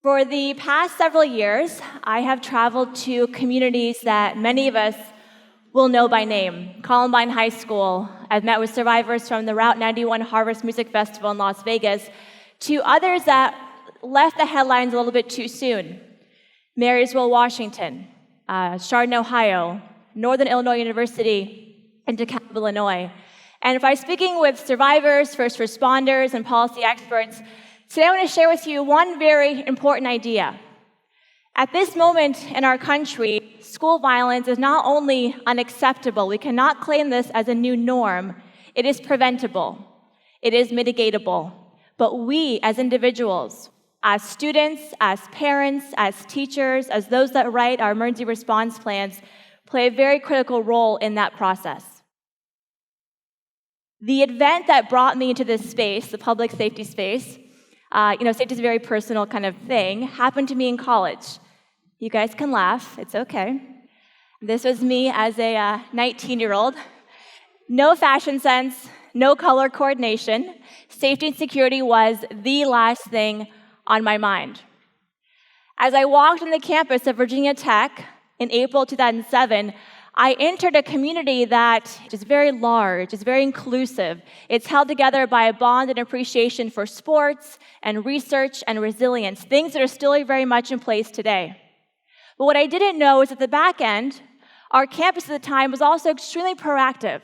For the past several years, I have traveled to communities that many of us will know by name. Columbine High School. I've met with survivors from the Route 91 Harvest Music Festival in Las Vegas, to others that left the headlines a little bit too soon. Marysville, Washington, Chardon, Ohio, Northern Illinois University, and DeKalb, Illinois. And by speaking with survivors, first responders, and policy experts, today I want to share with you one very important idea. At this moment in our country, school violence is not only unacceptable, we cannot claim this as a new norm, it is preventable, it is mitigatable. But we as individuals, as students, as parents, as teachers, as those that write our emergency response plans, play a very critical role in that process. The event that brought me into this space, the public safety space, safety is a very personal kind of thing, happened to me in college. You guys can laugh, it's okay. This was me as a 19-year-old. No fashion sense, no color coordination. Safety and security was the last thing on my mind. As I walked on the campus of Virginia Tech in April 2007, I entered a community that is very large, is very inclusive. It's held together by a bond and appreciation for sports and research and resilience, things that are still very much in place today. But what I didn't know is at the back end, our campus at the time was also extremely proactive,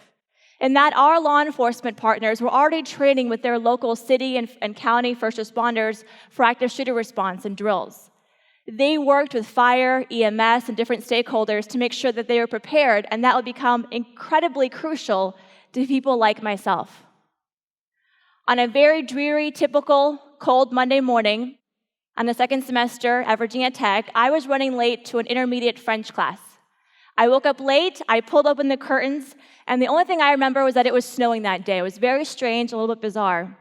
in that our law enforcement partners were already training with their local city and county first responders for active shooter response and drills. They worked with fire, EMS, and different stakeholders to make sure that they were prepared, and that would become incredibly crucial to people like myself. On a very dreary, typical, cold Monday morning, on the second semester at Virginia Tech, I was running late to an intermediate French class. I woke up late, I pulled open the curtains, and the only thing I remember was that it was snowing that day. It was very strange, a little bit bizarre.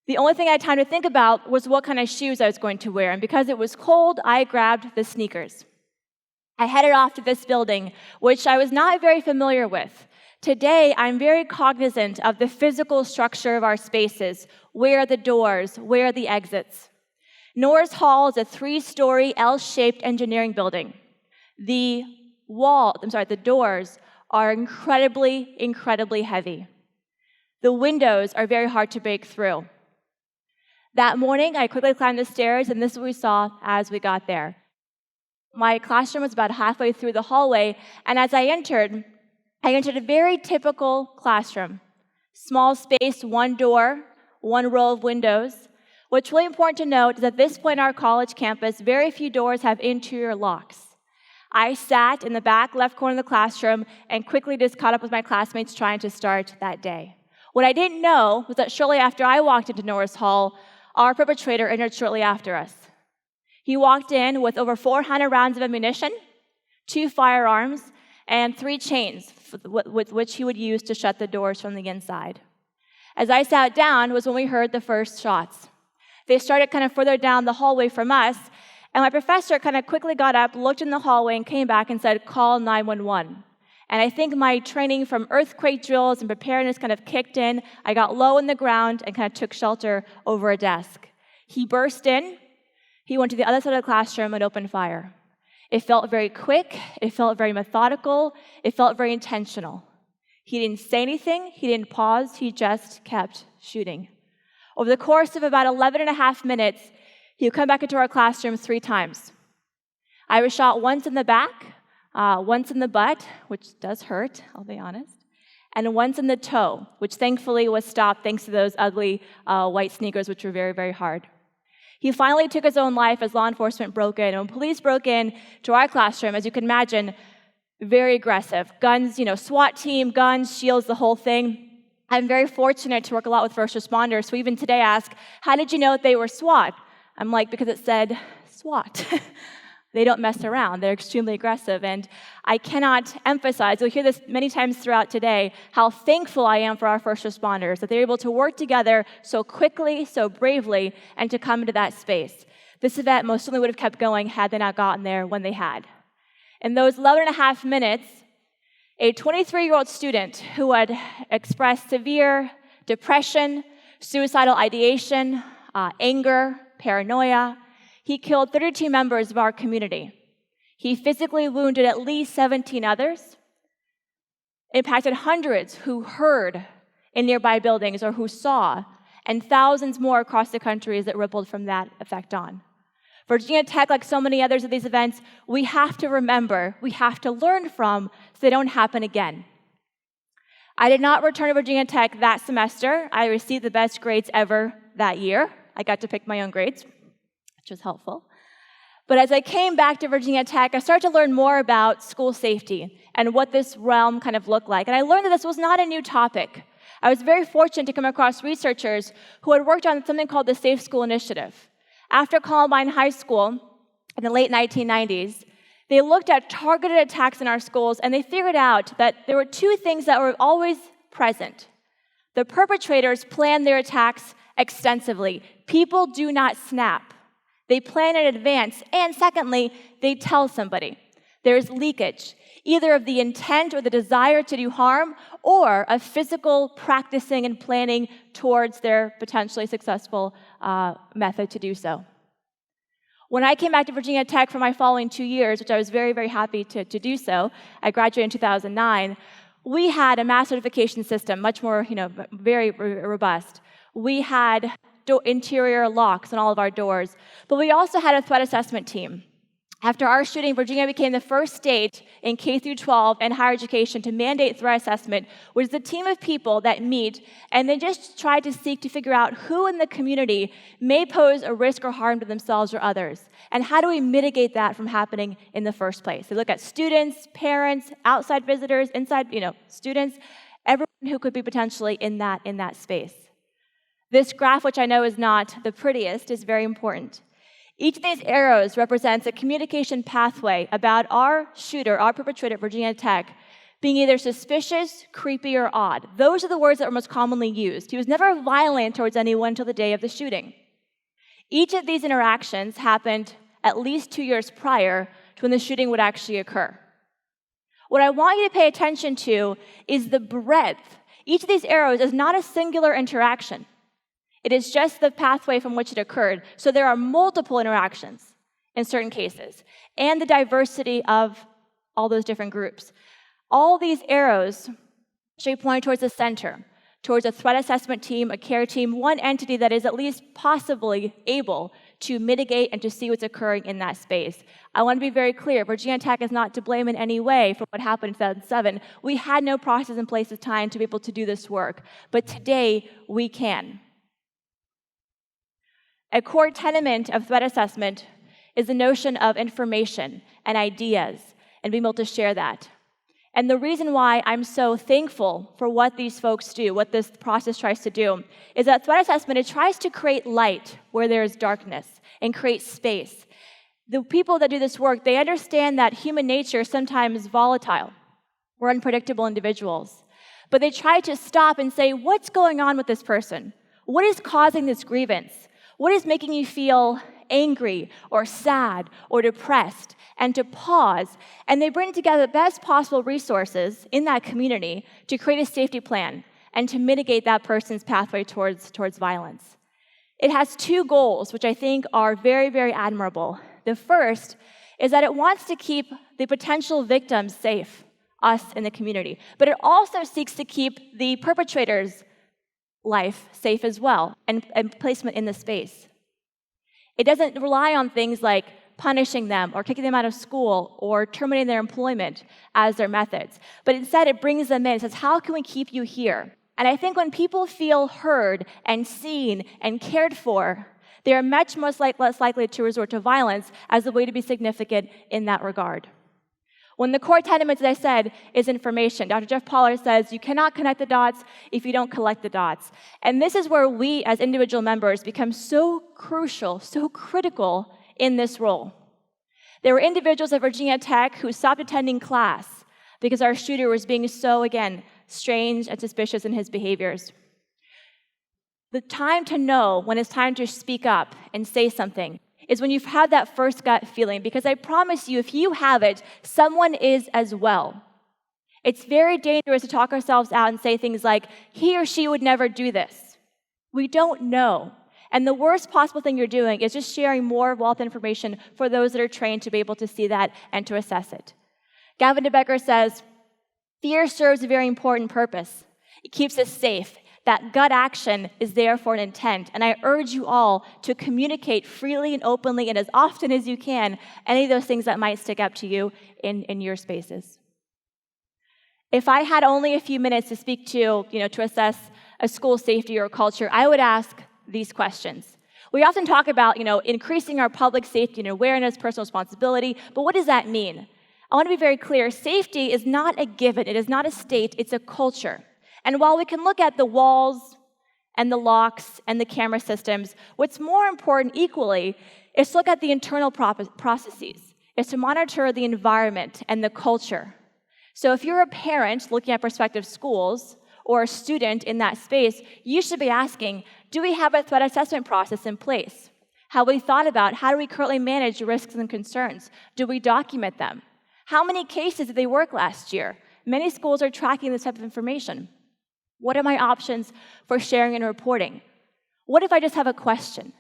The only thing I had time to think about was what kind of shoes I was going to wear, and because it was cold, I grabbed the sneakers. I headed off to this building, which I was not very familiar with. Today, I'm very cognizant of the physical structure of our spaces. Where are the doors? Where are the exits? Norris Hall is a 3-story L-shaped engineering building. The doors are incredibly, incredibly heavy. The windows are very hard to break through. That morning, I quickly climbed the stairs, and this is what we saw as we got there. My classroom was about halfway through the hallway, and as I entered a very typical classroom. Small space, one door, one row of windows. What's really important to note is at this point in our college campus, very few doors have interior locks. I sat in the back left corner of the classroom and quickly just caught up with my classmates trying to start that day. What I didn't know was that shortly after I walked into Norris Hall, our perpetrator entered shortly after us. He walked in with over 400 rounds of ammunition, 2 firearms, and 3 chains with which he would use to shut the doors from the inside. As I sat down was when we heard the first shots. They started kind of further down the hallway from us, and my professor kind of quickly got up, looked in the hallway, and came back and said, "Call 911." And I think my training from earthquake drills and preparedness kind of kicked in. I got low in the ground and kind of took shelter over a desk. He burst in. He went to the other side of the classroom and opened fire. It felt very quick. It felt very methodical. It felt very intentional. He didn't say anything. He didn't pause. He just kept shooting. Over the course of about 11 and a half minutes, he would come back into our classroom 3 times. I was shot once in the back, once in the butt, which does hurt, I'll be honest, and once in the toe, which thankfully was stopped thanks to those ugly white sneakers, which were very, very hard. He finally took his own life as law enforcement broke in. And when police broke in to our classroom, as you can imagine, very aggressive. Guns, SWAT team, guns, shields, the whole thing. I'm very fortunate to work a lot with first responders, who even today ask, "How did you know that they were SWAT?" I'm like, because it said SWAT. They don't mess around. They're extremely aggressive. And I cannot emphasize, you'll hear this many times throughout today, how thankful I am for our first responders, that they're able to work together so quickly, so bravely, and to come into that space. This event most certainly would have kept going had they not gotten there when they had. In those 11 and a half minutes, a 23-year-old student who had expressed severe depression, suicidal ideation, anger, paranoia, he killed 32 members of our community. He physically wounded at least 17 others, impacted hundreds who heard in nearby buildings or who saw, and thousands more across the country as it rippled from that effect on. Virginia Tech, like so many others of these events, we have to remember, we have to learn from so they don't happen again. I did not return to Virginia Tech that semester. I received the best grades ever that year. I got to pick my own grades, which was helpful. But as I came back to Virginia Tech, I started to learn more about school safety and what this realm kind of looked like. And I learned that this was not a new topic. I was very fortunate to come across researchers who had worked on something called the Safe School Initiative. After Columbine High School in the late 1990s, they looked at targeted attacks in our schools, and they figured out that there were two things that were always present. The perpetrators planned their attacks extensively. People do not snap. They plan in advance. And secondly, they tell somebody. There's leakage, either of the intent or the desire to do harm, or a physical practicing and planning towards their potentially successful method to do so. When I came back to Virginia Tech for my following 2 years, which I was very, very happy to do so, I graduated in 2009, we had a mass certification system, much more, very robust. We had interior locks on all of our doors, but we also had a threat assessment team. After our shooting, Virginia became the first state in K through 12 and higher education to mandate threat assessment, which is a team of people that meet and they just try to seek to figure out who in the community may pose a risk or harm to themselves or others, and how do we mitigate that from happening in the first place. They look at students, parents, outside visitors, inside, students, everyone who could be potentially in that space. This graph, which I know is not the prettiest, is very important. Each of these arrows represents a communication pathway about our shooter, our perpetrator at Virginia Tech, being either suspicious, creepy, or odd. Those are the words that were most commonly used. He was never violent towards anyone until the day of the shooting. Each of these interactions happened at least 2 years prior to when the shooting would actually occur. What I want you to pay attention to is the breadth. Each of these arrows is not a singular interaction. It is just the pathway from which it occurred. So there are multiple interactions in certain cases, and the diversity of all those different groups. All these arrows should be pointing towards the center, towards a threat assessment team, a care team, one entity that is at least possibly able to mitigate and to see what's occurring in that space. I want to be very clear, Virginia Tech is not to blame in any way for what happened in 2007. We had no process in place at the time to be able to do this work, but today we can. A core tenet of threat assessment is the notion of information and ideas and being able to share that. And the reason why I'm so thankful for what these folks do, what this process tries to do, is that threat assessment, it tries to create light where there is darkness and create space. The people that do this work, they understand that human nature is sometimes volatile. We're unpredictable individuals. But they try to stop and say, what's going on with this person? What is causing this grievance? What is making you feel angry or sad or depressed? And to pause, and they bring together the best possible resources in that community to create a safety plan and to mitigate that person's pathway towards violence. It has two goals, which I think are very, very admirable. The first is that it wants to keep the potential victims safe, us in the community, but it also seeks to keep the perpetrator's life safe as well, and placement in the space. It doesn't rely on things like punishing them or kicking them out of school or terminating their employment as their methods, but instead it brings them in and says, how can we keep you here? And I think when people feel heard and seen and cared for, they are much less likely to resort to violence as a way to be significant in that regard. When the core tenet, as I said, is information. Dr. Jeff Pollard says you cannot connect the dots if you don't collect the dots. And this is where we as individual members become so crucial, so critical in this role. There were individuals at Virginia Tech who stopped attending class because our shooter was being so, again, strange and suspicious in his behaviors. The time to know when it's time to speak up and say something is when you've had that first gut feeling, because I promise you, if you have it, someone is as well. It's very dangerous to talk ourselves out and say things like, he or she would never do this. We don't know. And the worst possible thing you're doing is just sharing more wealth information for those that are trained to be able to see that and to assess it. Gavin de Becker says, fear serves a very important purpose. It keeps us safe. That gut action is there for an intent. And I urge you all to communicate freely and openly and as often as you can any of those things that might stick up to you in your spaces. If I had only a few minutes to speak to assess a school safety or culture, I would ask these questions. We often talk about, increasing our public safety and awareness, personal responsibility, but what does that mean? I want to be very clear. Safety is not a given. It is not a state. It's a culture. And while we can look at the walls and the locks and the camera systems, what's more important equally is to look at the internal processes, is to monitor the environment and the culture. So if you're a parent looking at prospective schools or a student in that space, you should be asking, do we have a threat assessment process in place? Have we thought about how do we currently manage risks and concerns? Do we document them? How many cases did they work last year? Many schools are tracking this type of information. What are my options for sharing and reporting? What if I just have a question?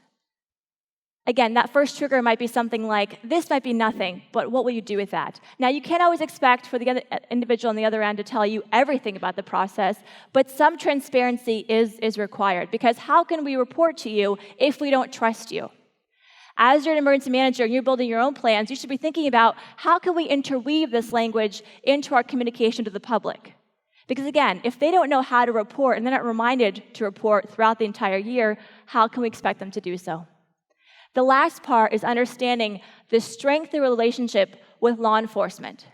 Again, that first trigger might be something like, this might be nothing, but what will you do with that? Now, you can't always expect for the other individual on the other end to tell you everything about the process, but some transparency is required, because how can we report to you if we don't trust you? As you're an emergency manager and you're building your own plans, you should be thinking about how can we interweave this language into our communication to the public? Because again, if they don't know how to report and they're not reminded to report throughout the entire year, how can we expect them to do so? The last part is understanding the strength of the relationship with law enforcement.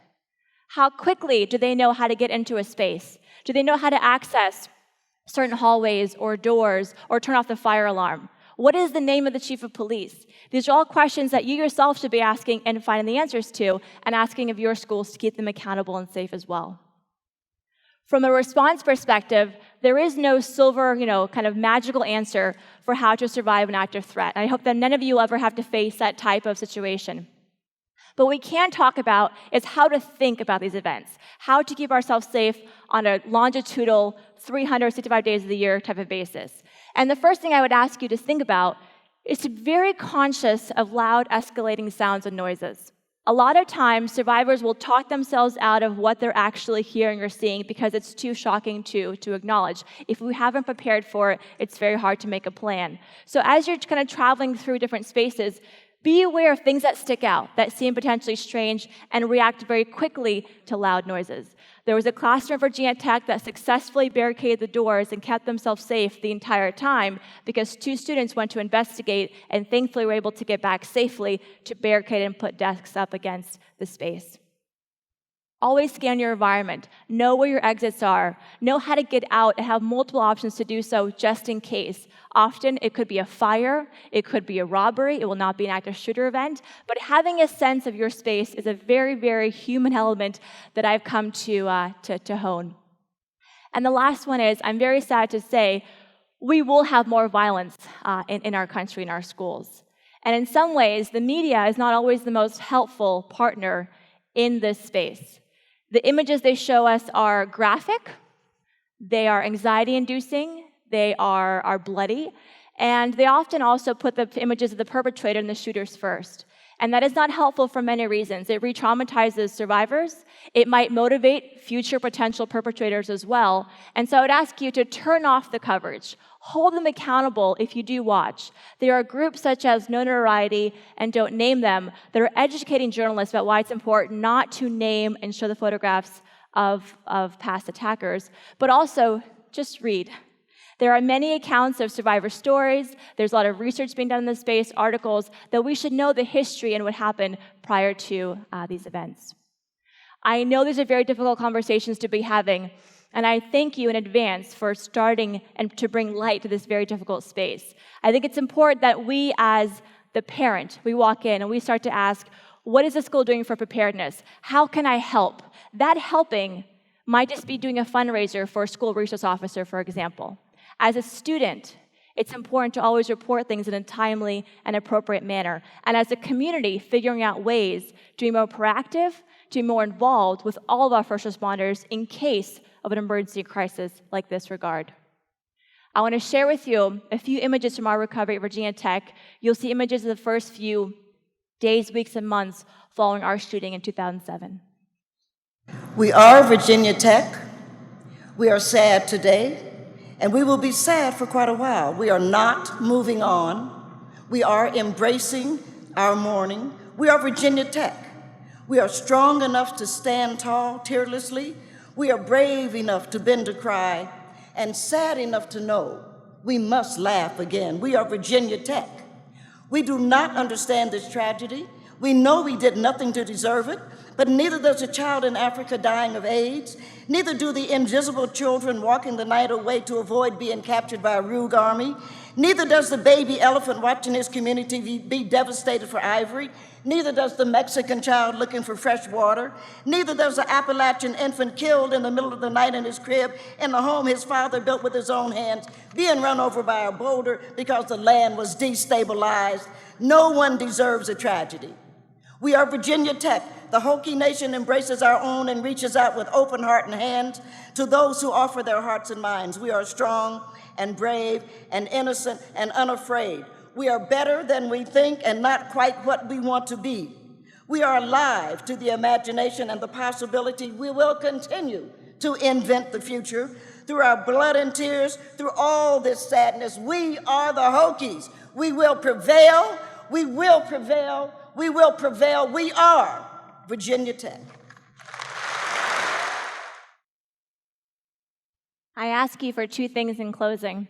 How quickly do they know how to get into a space? Do they know how to access certain hallways or doors or turn off the fire alarm? What is the name of the chief of police? These are all questions that you yourself should be asking and finding the answers to, and asking of your schools to keep them accountable and safe as well. From a response perspective, there is no silver, kind of magical answer for how to survive an active threat. I hope that none of you ever have to face that type of situation. But what we can talk about is how to think about these events, how to keep ourselves safe on a longitudinal 365 days of the year type of basis. And the first thing I would ask you to think about is to be very conscious of loud escalating sounds and noises. A lot of times, survivors will talk themselves out of what they're actually hearing or seeing because it's too shocking to acknowledge. If we haven't prepared for it, it's very hard to make a plan. So as you're kind of traveling through different spaces, be aware of things that stick out, that seem potentially strange, and react very quickly to loud noises. There was a classroom at Virginia Tech that successfully barricaded the doors and kept themselves safe the entire time because 2 students went to investigate and thankfully were able to get back safely to barricade and put desks up against the space. Always scan your environment. Know where your exits are. Know how to get out and have multiple options to do so just in case. Often it could be a fire, it could be a robbery, it will not be an active shooter event, but having a sense of your space is a very, very human element that I've come to hone. And the last one is, I'm very sad to say, we will have more violence in our country, in our schools. And in some ways, the media is not always the most helpful partner in this space. The images they show us are graphic, they are anxiety-inducing, they are bloody, and they often also put the images of the perpetrator and the shooters first. And that is not helpful for many reasons. It re-traumatizes survivors. It might motivate future potential perpetrators as well. And so I would ask you to turn off the coverage. Hold them accountable if you do watch. There are groups such as No Notoriety and Don't Name Them that are educating journalists about why it's important not to name and show the photographs of past attackers, but also just read. There are many accounts of survivor stories. There's a lot of research being done in this space, articles, that we should know the history and what happened prior to these events. I know these are very difficult conversations to be having, and I thank you in advance for starting and to bring light to this very difficult space. I think it's important that we, as the parent, we walk in and we start to ask, what is the school doing for preparedness? How can I help? That helping might just be doing a fundraiser for a school resource officer, for example. As a student, it's important to always report things in a timely and appropriate manner. And as a community, figuring out ways to be more proactive, to be more involved with all of our first responders in case of an emergency crisis like this regard. I want to share with you a few images from our recovery at Virginia Tech. You'll see images of the first few days, weeks, and months following our shooting in 2007. We are Virginia Tech. We are sad today, and we will be sad for quite a while. We are not moving on. We are embracing our mourning. We are Virginia Tech. We are strong enough to stand tall, tearlessly. We are brave enough to bend a cry, and sad enough to know we must laugh again. We are Virginia Tech. We do not understand this tragedy. We know we did nothing to deserve it, but neither does a child in Africa dying of AIDS, neither do the invisible children walking the night away to avoid being captured by a rogue army, neither does the baby elephant watching his community be devastated for ivory, neither does the Mexican child looking for fresh water, neither does the Appalachian infant killed in the middle of the night in his crib in the home his father built with his own hands, being run over by a boulder because the land was destabilized. No one deserves a tragedy. We are Virginia Tech. The Hokie Nation embraces our own and reaches out with open heart and hands to those who offer their hearts and minds. We are strong and brave and innocent and unafraid. We are better than we think and not quite what we want to be. We are alive to the imagination and the possibility. We will continue to invent the future through our blood and tears, through all this sadness. We are the Hokies. We will prevail. We will prevail. We will prevail. We are Virginia Tech. I ask you for two things in closing.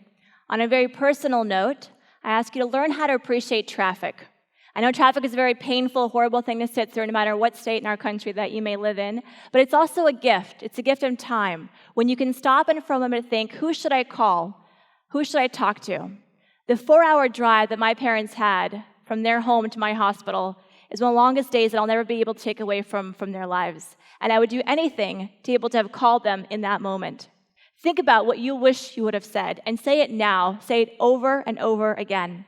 On a very personal note, I ask you to learn how to appreciate traffic. I know traffic is a very painful, horrible thing to sit through no matter what state in our country that you may live in, but it's also a gift. It's a gift of time when you can stop and for a moment think, who should I call? Who should I talk to? The 4-hour drive that my parents had from their home to my hospital is one of the longest days that I'll never be able to take away from their lives. And I would do anything to be able to have called them in that moment. Think about what you wish you would have said, and say it now. Say it over and over again.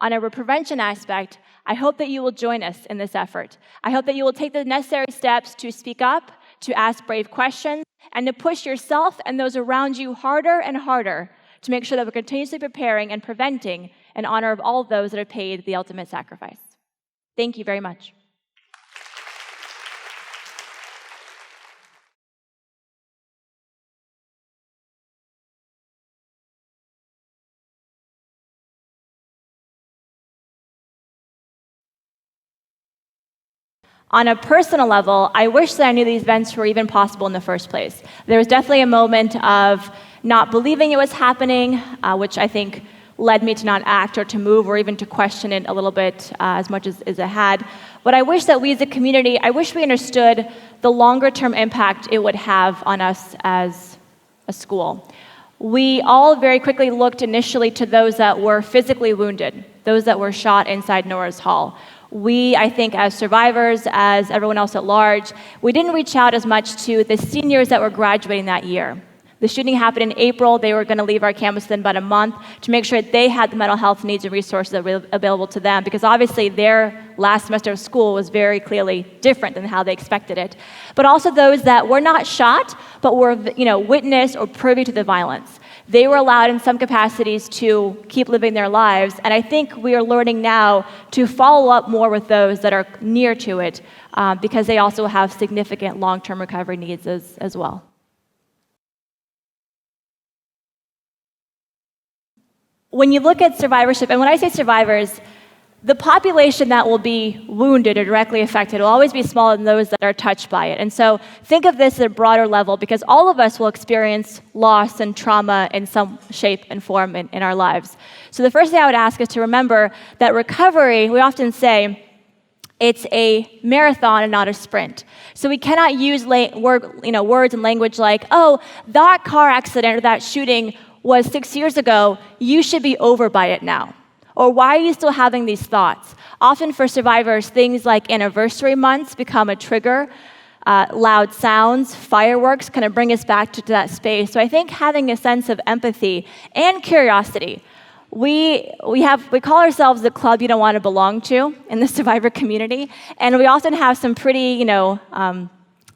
On a prevention aspect, I hope that you will join us in this effort. I hope that you will take the necessary steps to speak up, to ask brave questions, and to push yourself and those around you harder and harder to make sure that we're continuously preparing and preventing in honor of all of those that have paid the ultimate sacrifice. Thank you very much. On a personal level, I wish that I knew these events were even possible in the first place. There was definitely a moment of not believing it was happening, which I think led me to not act or to move or even to question it a little bit as much as it had. But I wish that we as a community, I wish we understood the longer term impact it would have on us as a school. We all very quickly looked initially to those that were physically wounded, those that were shot inside Norris Hall. We, I think, as survivors, as everyone else at large, we didn't reach out as much to the seniors that were graduating that year. The shooting happened in April. They were going to leave our campus within about a month to make sure they had the mental health needs and resources that were available to them, because obviously their last semester of school was very clearly different than how they expected it. But also those that were not shot, but were, witness or privy to the violence. They were allowed in some capacities to keep living their lives, and I think we are learning now to follow up more with those that are near to it, because they also have significant long-term recovery needs as well. When you look at survivorship, and when I say survivors, the population that will be wounded or directly affected will always be smaller than those that are touched by it. And so think of this at a broader level, because all of us will experience loss and trauma in some shape and form in our lives. So the first thing I would ask is to remember that recovery, we often say, it's a marathon and not a sprint. So we cannot use words and language like, oh, that car accident or that shooting was 6 years ago, you should be over by it now. Or why are you still having these thoughts? Often for survivors, things like anniversary months become a trigger. Loud sounds, fireworks kind of bring us back to that space. So I think having a sense of empathy and curiosity. We call ourselves the club you don't want to belong to in the survivor community, and we often have some pretty,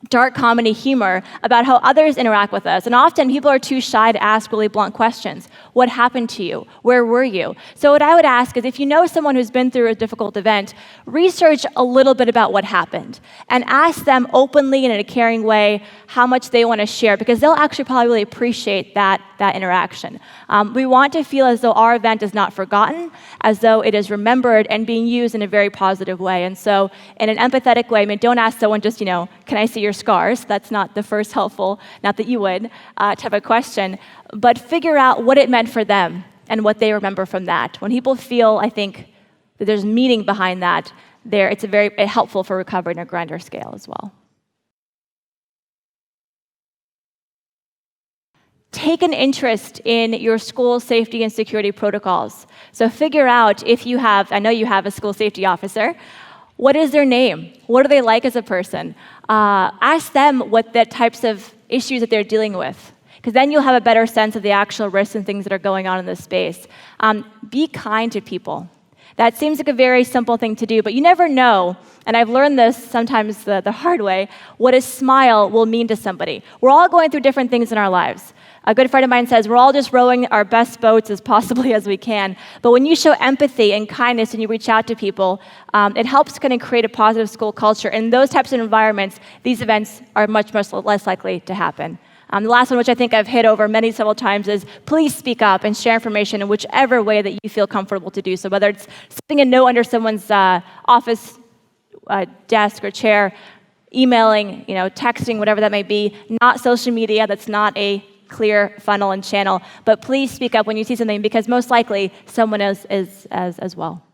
dark comedy humor about how others interact with us. And often people are too shy to ask really blunt questions. What happened to you? Where were you? So what I would ask is, if you know someone who's been through a difficult event, research a little bit about what happened and ask them openly and in a caring way how much they want to share, because they'll actually probably really appreciate that interaction. We want to feel as though our event is not forgotten, as though it is remembered and being used in a very positive way. And so in an empathetic way, I mean, don't ask someone just, can I see your scars? That's not the first helpful, not that you would, type of question, but figure out what it meant for them and what they remember from that. When people feel, I think, that there's meaning behind that, it's very helpful for recovery on a grander scale as well. Take an interest in your school safety and security protocols. So figure out if you have, I know you have a school safety officer, what is their name? What are they like as a person? Ask them what the types of issues that they're dealing with, because then you'll have a better sense of the actual risks and things that are going on in this space. Be kind to people. That seems like a very simple thing to do, but you never know, and I've learned this sometimes the hard way, what a smile will mean to somebody. We're all going through different things in our lives. A good friend of mine says, we're all just rowing our best boats as possibly as we can. But when you show empathy and kindness and you reach out to people, it helps kind of create a positive school culture. And in those types of environments, these events are much, much less likely to happen. The last one, which I think I've hit over several times, is please speak up and share information in whichever way that you feel comfortable to do so, whether it's slipping a note under someone's office desk or chair, emailing, texting, whatever that may be, not social media. That's not a clear funnel and channel, but please speak up when you see something, because most likely someone else is as well.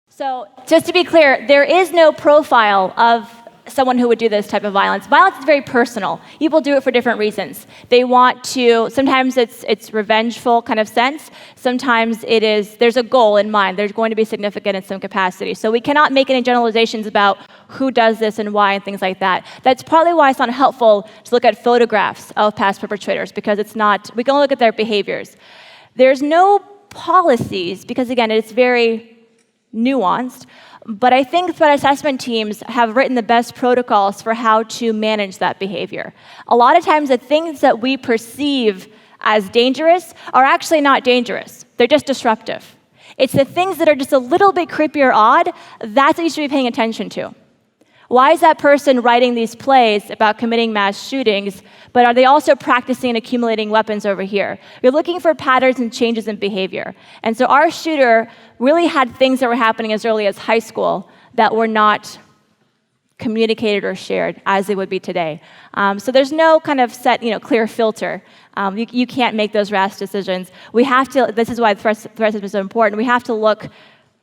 So just to be clear, there is no profile of someone who would do this type of violence. Violence is very personal. People do it for different reasons. They want to, sometimes it's revengeful kind of sense. Sometimes there's a goal in mind. There's going to be significant in some capacity. So we cannot make any generalizations about who does this and why and things like that. That's probably why it's not helpful to look at photographs of past perpetrators, because we can only look at their behaviors. There's no policies, because again, it's very nuanced. But I think threat assessment teams have written the best protocols for how to manage that behavior. A lot of times the things that we perceive as dangerous are actually not dangerous. They're just disruptive. It's the things that are just a little bit creepy or odd, that's what you should be paying attention to. Why is that person writing these plays about committing mass shootings, but are they also practicing and accumulating weapons over here? You're looking for patterns and changes in behavior. And so our shooter really had things that were happening as early as high school that were not communicated or shared as they would be today. So there's no kind of set, clear filter. You can't make those rash decisions. This is why threat assessment is so important. We have to look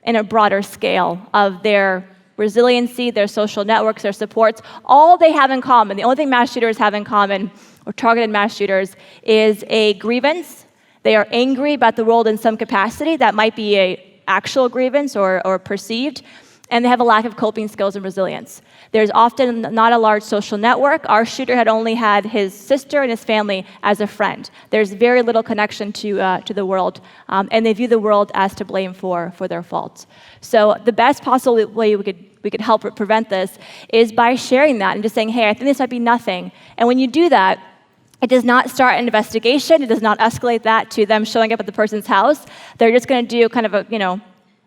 in a broader scale of their resiliency, their social networks, their supports. All they have in common, the only thing mass shooters have in common, or targeted mass shooters, is a grievance. They are angry about the world in some capacity. That might be an actual grievance or perceived. And they have a lack of coping skills and resilience. There's often not a large social network. Our shooter had only had his sister and his family as a friend. There's very little connection to the world, and they view the world as to blame for their faults. So the best possible way we could help prevent this is by sharing that and just saying, hey, I think this might be nothing. And when you do that, it does not start an investigation. It does not escalate that to them showing up at the person's house. They're just going to do kind of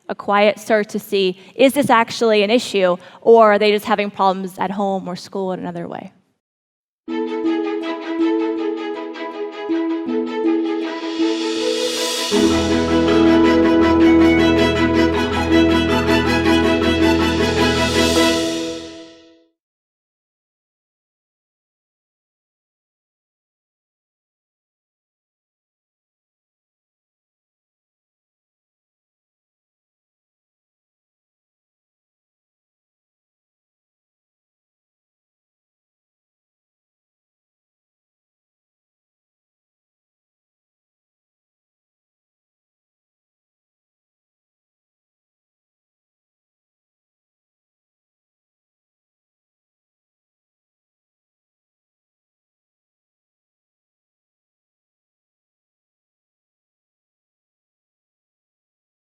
a quiet search to see, is this actually an issue, or are they just having problems at home or school in another way?